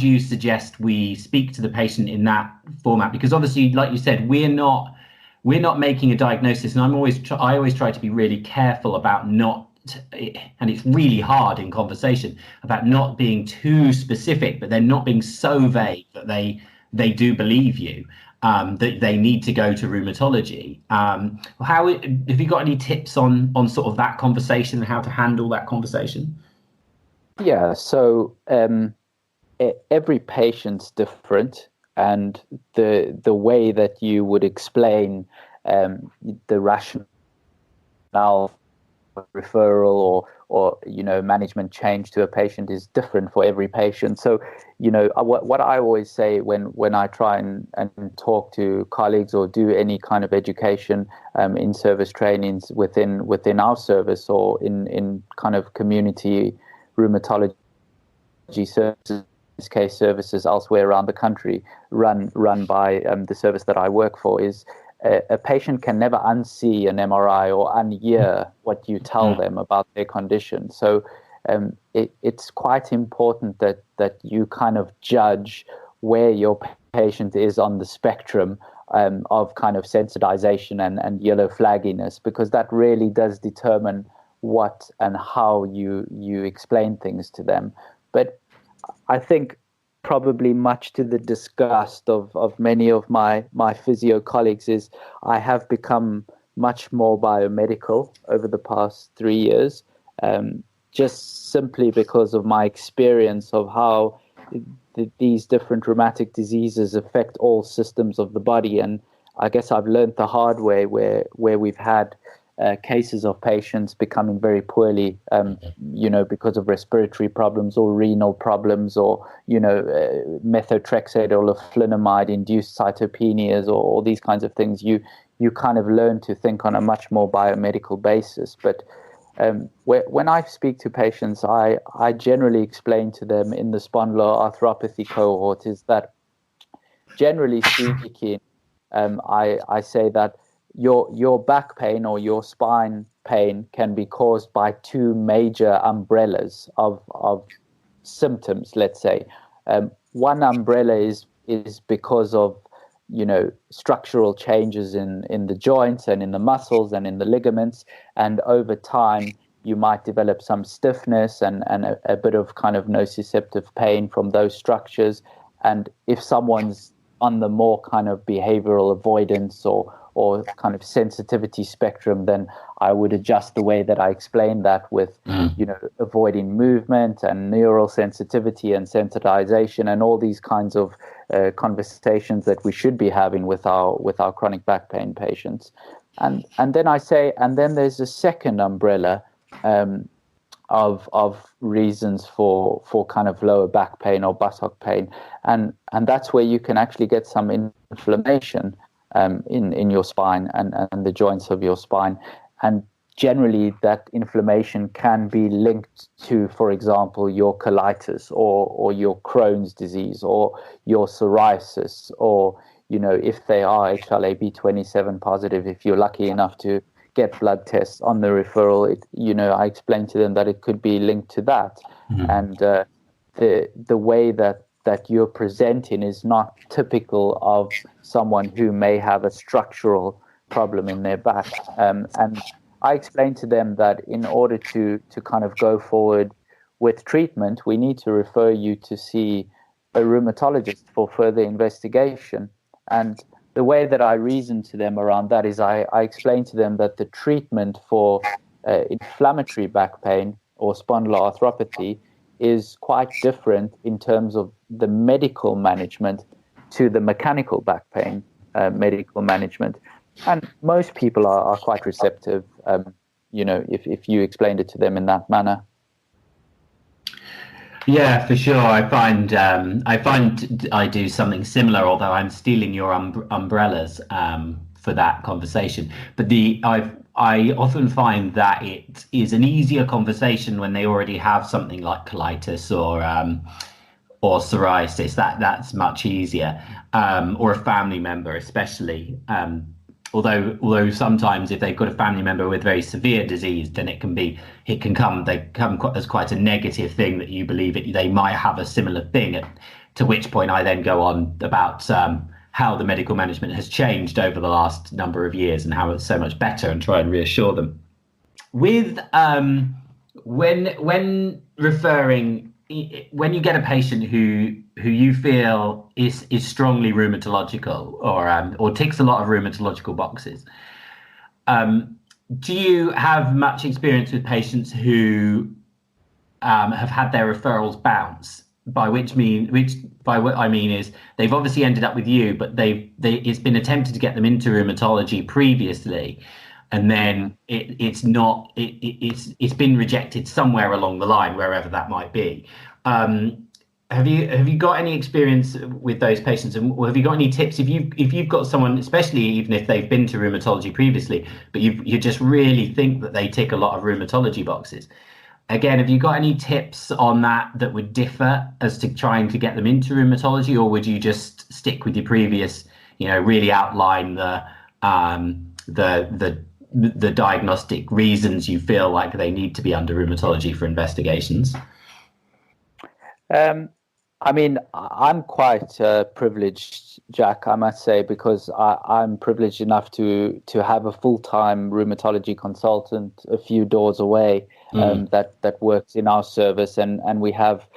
you suggest we speak to the patient in that format? Because obviously, like you said, we're not making a diagnosis, and I always try to be really careful about not, and it's really hard in conversation, about not being too specific, but then not being so vague that they do believe you. That they need to go to rheumatology. Have you got any tips on sort of that conversation and how to handle that conversation? Yeah, so every patient's different, and the way that you would explain the rationale referral or management change to a patient is different for every patient. So what I always say when I try and talk to colleagues or do any kind of education in service trainings within our service or in kind of community rheumatology services, case services elsewhere around the country run by the service that I work for, is a patient can never unsee an MRI or unhear what you tell them about their condition. So it's quite important that you kind of judge where your patient is on the spectrum of kind of sensitization and yellow flagginess, because that really does determine what and how you explain things to them. But I think probably much to the disgust of many of my physio colleagues is I have become much more biomedical over the past 3 years, just simply because of my experience of how these different rheumatic diseases affect all systems of the body. And I guess I've learned the hard way where we've had cases of patients becoming very poorly, because of respiratory problems or renal problems or, methotrexate or leflunomide-induced cytopenias or all these kinds of things. You kind of learn to think on a much more biomedical basis. But when I speak to patients, I generally explain to them in the spondyloarthropathy cohort is that, generally speaking, I say that your back pain or your spine pain can be caused by two major umbrellas of symptoms, let's say. One umbrella is because of structural changes in the joints and in the muscles and in the ligaments, and over time you might develop some stiffness and a bit of kind of nociceptive pain from those structures. And if someone's on the more kind of behavioral avoidance or kind of sensitivity spectrum, then I would adjust the way that I explain that with, avoiding movement and neural sensitivity and sensitization and all these kinds of conversations that we should be having with our chronic back pain patients. And then I say, and then there's a second umbrella of reasons for kind of lower back pain or buttock pain, and that's where you can actually get some inflammation in your spine and the joints of your spine. And generally that inflammation can be linked to, for example, your colitis or your Crohn's disease or your psoriasis, or if they are HLA-B27 positive, if you're lucky enough to get blood tests on the referral, I explain to them that it could be linked to that. And the way that you're presenting is not typical of someone who may have a structural problem in their back. And I explain to them that in order to kind of go forward with treatment, we need to refer you to see a rheumatologist for further investigation. And the way that I reason to them around that is I explain to them that the treatment for inflammatory back pain or spondyloarthropathy is quite different in terms of the medical management to the mechanical back pain medical management. And most people are quite receptive, if you explained it to them in that manner. Yeah, for sure. I find I do something similar, although I'm stealing your umbrellas for that conversation. But I often find that it is an easier conversation when they already have something like colitis or psoriasis. That's much easier, or a family member especially. Although sometimes if they've got a family member with very severe disease, then they come as quite a negative thing that you believe they might have a similar thing. To which point I then go on about how the medical management has changed over the last number of years and how it's so much better, and try and reassure them. With when referring, when you get a patient who you feel is strongly rheumatological or ticks a lot of rheumatological boxes, do you have much experience with patients who have had their referrals bounce? By what I mean is they've obviously ended up with you, but it's been attempted to get them into rheumatology previously, and then it's been rejected somewhere along the line, wherever that might be. Have you got any experience with those patients, and have you got any tips if you've got someone, especially even if they've been to rheumatology previously, but you just really think that they tick a lot of rheumatology boxes? Again, have you got any tips on that would differ as to trying to get them into rheumatology, or would you just stick with your previous, really outline the diagnostic reasons you feel like they need to be under rheumatology for investigations? I mean, I'm quite privileged, Jack, I must say, because I'm privileged enough to have a full-time rheumatology consultant a few doors away that works in our service, and we have,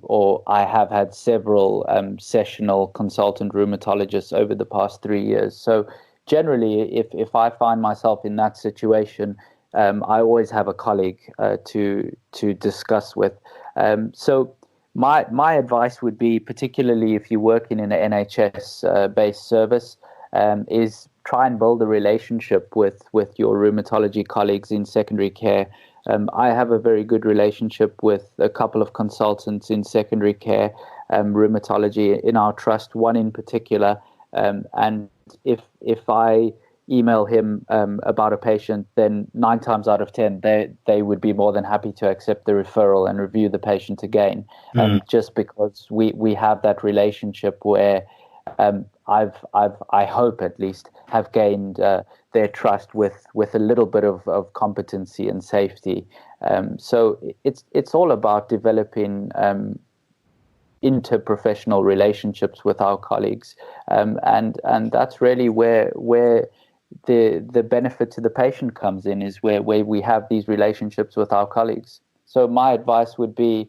or I have had several sessional consultant rheumatologists over the past 3 years. So generally, if I find myself in that situation, I always have a colleague to discuss with. So my advice would be, particularly if you work in an NHS based service, is try and build a relationship with your rheumatology colleagues in secondary care. I have a very good relationship with a couple of consultants in secondary care rheumatology in our trust, one in particular. And if I email him about a patient, then 9 times out of 10 they would be more than happy to accept the referral and review the patient again, just because we have that relationship where I hope at least have gained their trust with a little bit of competency and safety. So it's all about developing interprofessional relationships with our colleagues, and that's really where the benefit to the patient comes in, is where we have these relationships with our colleagues. So my advice would be,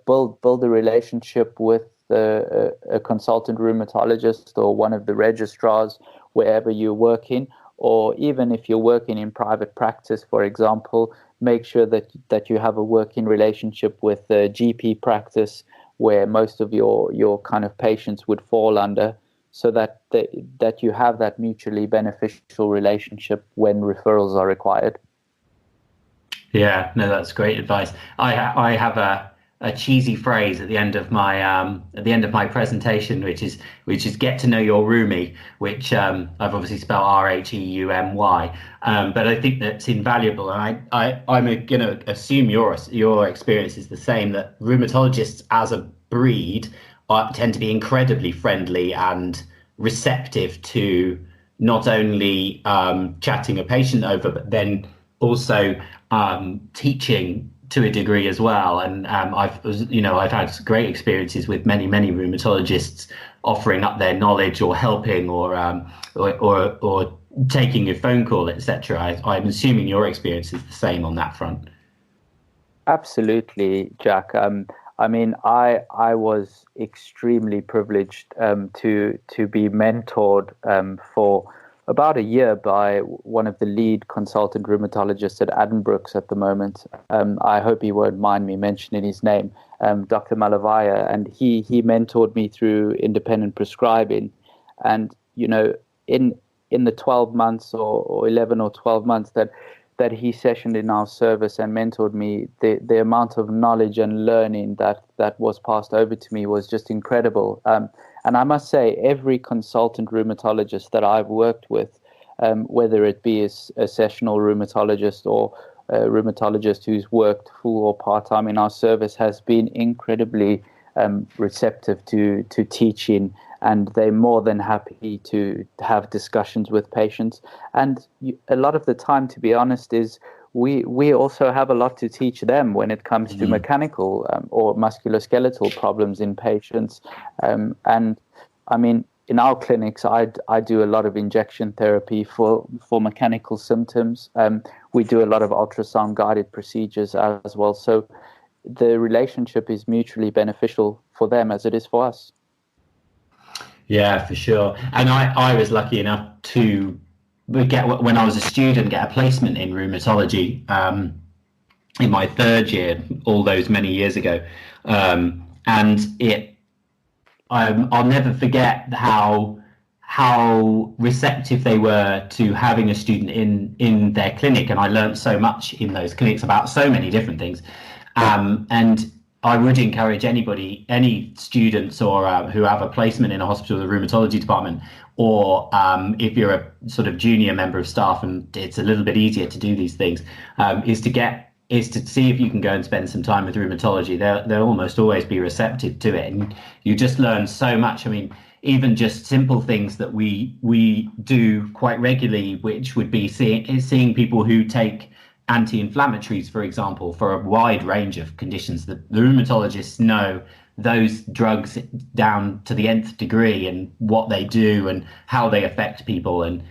build a relationship with a consultant rheumatologist or one of the registrars wherever you're working, or even if you're working in private practice, for example, make sure that you have a working relationship with a GP practice where most of your kind of patients would fall under, so that you have that mutually beneficial relationship when referrals are required. Yeah, no, that's great advice. I have a cheesy phrase at the end of my presentation, which is get to know your roomie, which I've obviously spelled RHEUMY, but I think that's invaluable, and I'm going to assume your experience is the same, that rheumatologists as a breed tend to be incredibly friendly and receptive to not only chatting a patient over, but then also teaching to a degree as well. And I've had great experiences with many rheumatologists offering up their knowledge or helping or taking a phone call, etc. I'm assuming your experience is the same on that front. Absolutely, Jack. I mean, I was extremely privileged to be mentored for about a year by one of the lead consultant rheumatologists at Addenbrooke's at the moment. I hope he won't mind me mentioning his name, Dr. Malavaya, and he mentored me through independent prescribing. And in the 12 months or 11 or 12 months that he sessioned in our service and mentored me, the amount of knowledge and learning that was passed over to me was just incredible. And I must say, every consultant rheumatologist that I've worked with, whether it be a sessional rheumatologist or a rheumatologist who's worked full or part-time in our service, has been incredibly receptive to teaching, and they're more than happy to have discussions with patients. And a lot of the time, to be honest, is we also have a lot to teach them when it comes to mechanical or musculoskeletal problems in patients. And I mean, in our clinics, I do a lot of injection therapy for mechanical symptoms. We do a lot of ultrasound guided procedures as well. So the relationship is mutually beneficial for them as it is for us. Yeah, for sure. And I was lucky enough to when I was a student, get a placement in rheumatology in my 3rd year, all those many years ago. And I'll never forget how how receptive they were to having a student in their clinic, and I learned so much in those clinics about so many different things. And I would encourage anybody, any students or who have a placement in a hospital, the rheumatology department, or if you're a sort of junior member of staff and it's a little bit easier to do these things, is to see if you can go and spend some time with rheumatology. They'll almost always be receptive to it, and you just learn so much. I mean, even just simple things that we do quite regularly, which would be seeing people who take anti-inflammatories, for example, for a wide range of conditions. The rheumatologists know those drugs down to the nth degree and what they do and how they affect people, and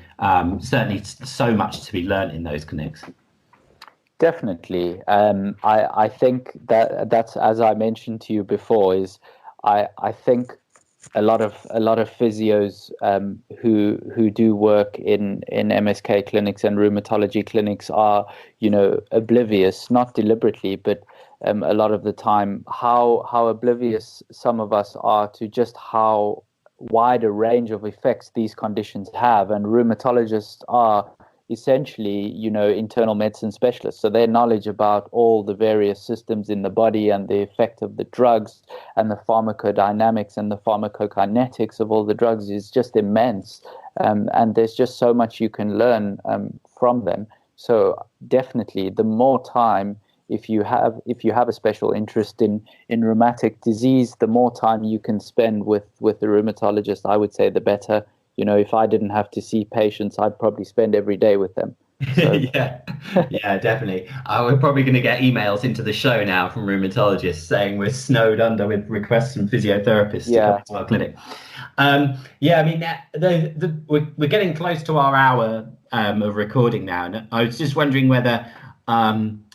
certainly so much to be learned in those clinics. Definitely. I think that's, as I mentioned to you before, is I think a lot of physios who do work in MSK clinics and rheumatology clinics are, oblivious, not deliberately, but a lot of the time, how oblivious some of us are to just how wide a range of effects these conditions have. And rheumatologists are essentially, internal medicine specialists. So their knowledge about all the various systems in the body and the effect of the drugs and the pharmacodynamics and the pharmacokinetics of all the drugs is just immense. And there's just so much you can learn from them. So definitely, the more time, if you have a special interest in rheumatic disease, the more time you can spend with the rheumatologist, I would say, the better. If I didn't have to see patients, I'd probably spend every day with them. So. Yeah, definitely. We're probably going to get emails into the show now from rheumatologists saying we're snowed under with requests from physiotherapists to come into our clinic. I mean, we're getting close to our hour of recording now, and I was just wondering whether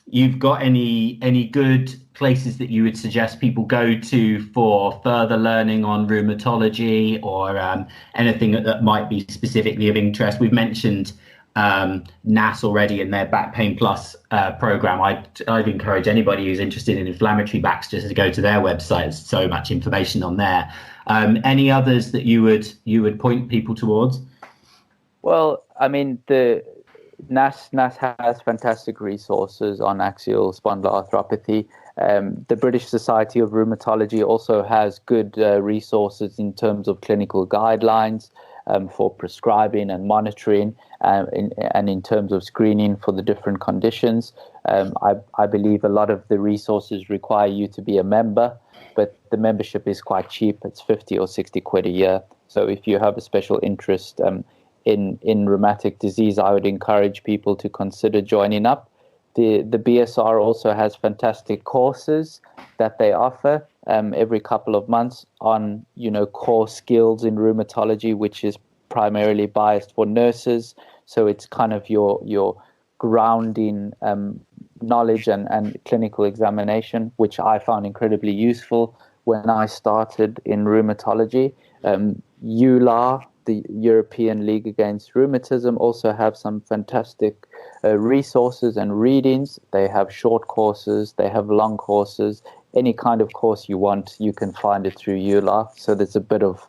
you've got any good places that you would suggest people go to for further learning on rheumatology, or anything that might be specifically of interest. We've mentioned NAS already in their Back Pain Plus program. I'd encourage anybody who's interested in inflammatory backs just to go to their website. There's so much information on there. Any others that you would point people towards? Well, I mean, the NAS has fantastic resources on axial spondyloarthropathy. The British Society of Rheumatology also has good resources in terms of clinical guidelines for prescribing and monitoring, and in terms of screening for the different conditions. I believe a lot of the resources require you to be a member, but the membership is quite cheap. It's 50 or 60 quid a year. So if you have a special interest in rheumatic disease, I would encourage people to consider joining up. The BSR also has fantastic courses that they offer every couple of months on, core skills in rheumatology, which is primarily biased for nurses. So it's kind of your grounding knowledge and clinical examination, which I found incredibly useful when I started in rheumatology. EULAR, the European League Against Rheumatism, also have some fantastic resources and readings. They have short courses, they have long courses. Any kind of course you want, you can find it through EULAR. So there's a bit of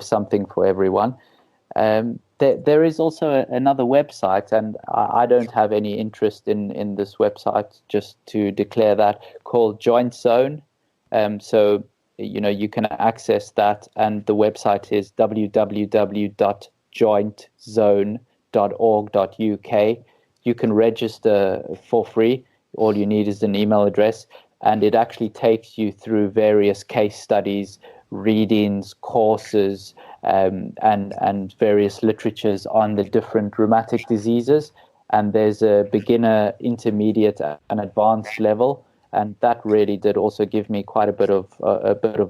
something for everyone. There is also another website, and I don't have any interest in this website, just to declare that, called Joint Zone. So you can access that, and the website is www.jointzone.org.uk. You can register for free. All you need is an email address, and it actually takes you through various case studies, readings, courses, and various literatures on the different rheumatic diseases. And there's a beginner, intermediate, and advanced level. And that really did also give me quite a bit of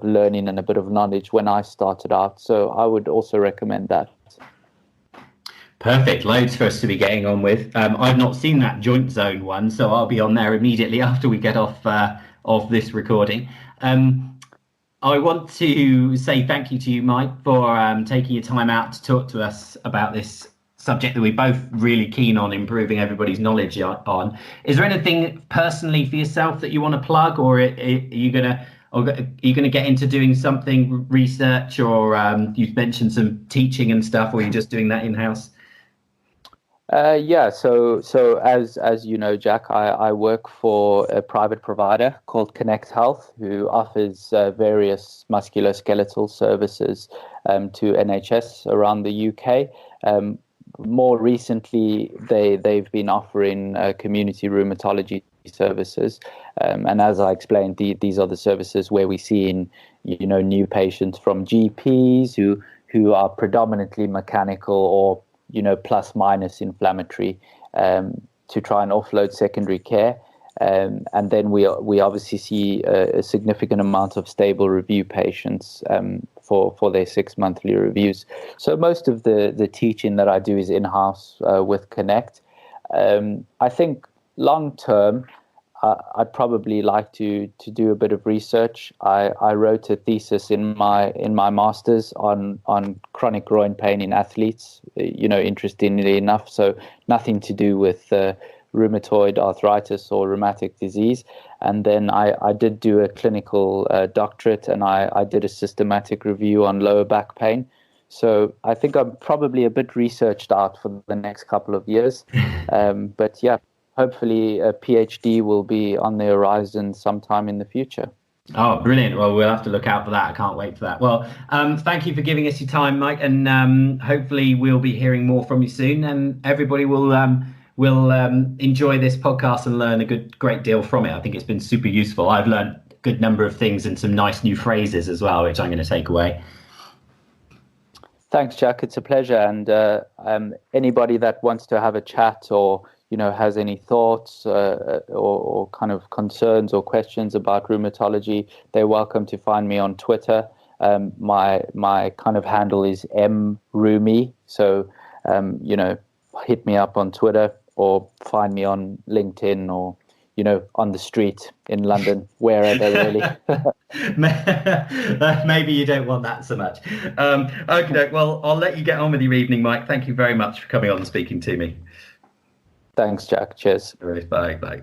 learning and a bit of knowledge when I started out. So I would also recommend that. Perfect. Loads for us to be getting on with. I've not seen that Joint Zone one, so I'll be on there immediately after we get off this recording. I want to say thank you to you, Mike, for taking your time out to talk to us about this subject that we're both really keen on improving everybody's knowledge on. Is there anything personally for yourself that you want to plug, or are you going to Or are you going to get into doing something research, or you've mentioned some teaching and stuff, or are you just doing that in-house? Yeah, so as you know, Jack, I work for a private provider called Connect Health, who offers various musculoskeletal services to NHS around the UK. More recently, they've been offering community rheumatology services, and as I explained, these are the services where we see in new patients from GPs who are predominantly mechanical or plus minus inflammatory, to try and offload secondary care. And then we obviously see a significant amount of stable review patients for their 6 monthly reviews. So most of the teaching that I do is in-house with Connect. I think long term, I'd probably like to do a bit of research. I wrote a thesis in my master's on chronic groin pain in athletes, interestingly enough. So nothing to do with rheumatoid arthritis or rheumatic disease. And then I did do a clinical doctorate, and I did a systematic review on lower back pain. So I think I'm probably a bit researched out for the next couple of years. But yeah, hopefully a PhD will be on the horizon sometime in the future. Oh, brilliant. Well, we'll have to look out for that. I can't wait for that. Well, thank you for giving us your time, Mike, and hopefully we'll be hearing more from you soon, and everybody will enjoy this podcast and learn a great deal from it. I think it's been super useful. I've learned a good number of things and some nice new phrases as well, which I'm going to take away. Thanks, Jack. It's a pleasure. And anybody that wants to have a chat or has any thoughts or kind of concerns or questions about rheumatology, they're welcome to find me on Twitter. My kind of handle is mroomy. So, hit me up on Twitter or find me on LinkedIn or, on the street in London, wherever really. Maybe you don't want that so much. Okay, well, I'll let you get on with your evening, Mike. Thank you very much for coming on and speaking to me. Thanks, Jack. Cheers. All right, bye.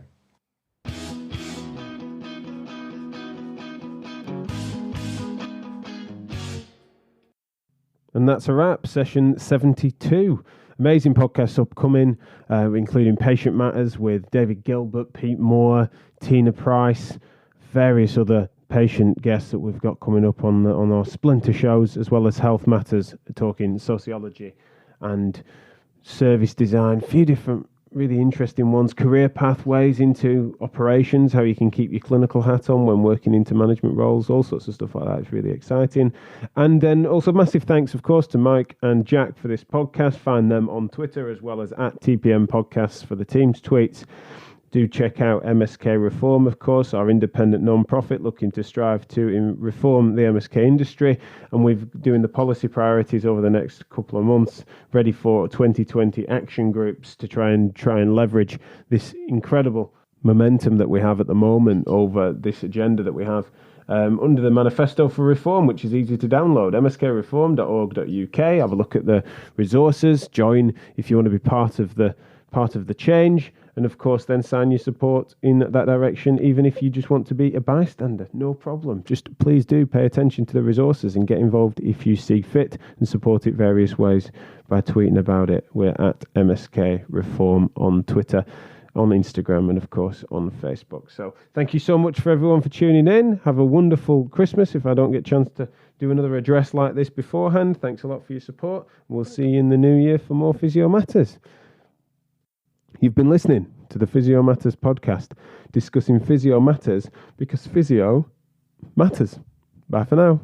And that's a wrap. Session 72. Amazing podcasts upcoming, including Patient Matters with David Gilbert, Pete Moore, Tina Price, various other patient guests that we've got coming up on our splinter shows, as well as Health Matters, talking sociology and service design, a few different really interesting ones, career pathways into operations, how you can keep your clinical hat on when working into management roles, all sorts of stuff like that. It's really exciting. And then also massive thanks, of course, to Mike and Jack for this podcast. Find them on Twitter as well as at TPM Podcasts for the team's tweets. Do check out MSK Reform, of course, our independent non-profit looking to strive to reform the MSK industry. And we're doing the policy priorities over the next couple of months, ready for 2020 action groups to try and leverage this incredible momentum that we have at the moment over this agenda that we have under the Manifesto for Reform, which is easy to download, mskreform.org.uk. Have a look at the resources, join if you want to be part of the change. And of course, then sign your support in that direction, even if you just want to be a bystander. No problem. Just please do pay attention to the resources and get involved if you see fit, and support it various ways by tweeting about it. We're at MSK Reform on Twitter, on Instagram, and of course on Facebook. So thank you so much for everyone for tuning in. Have a wonderful Christmas if I don't get a chance to do another address like this beforehand. Thanks a lot for your support. We'll see you in the new year for more Physio Matters. You've been listening to the Physio Matters podcast, discussing physio matters because physio matters. Bye for now.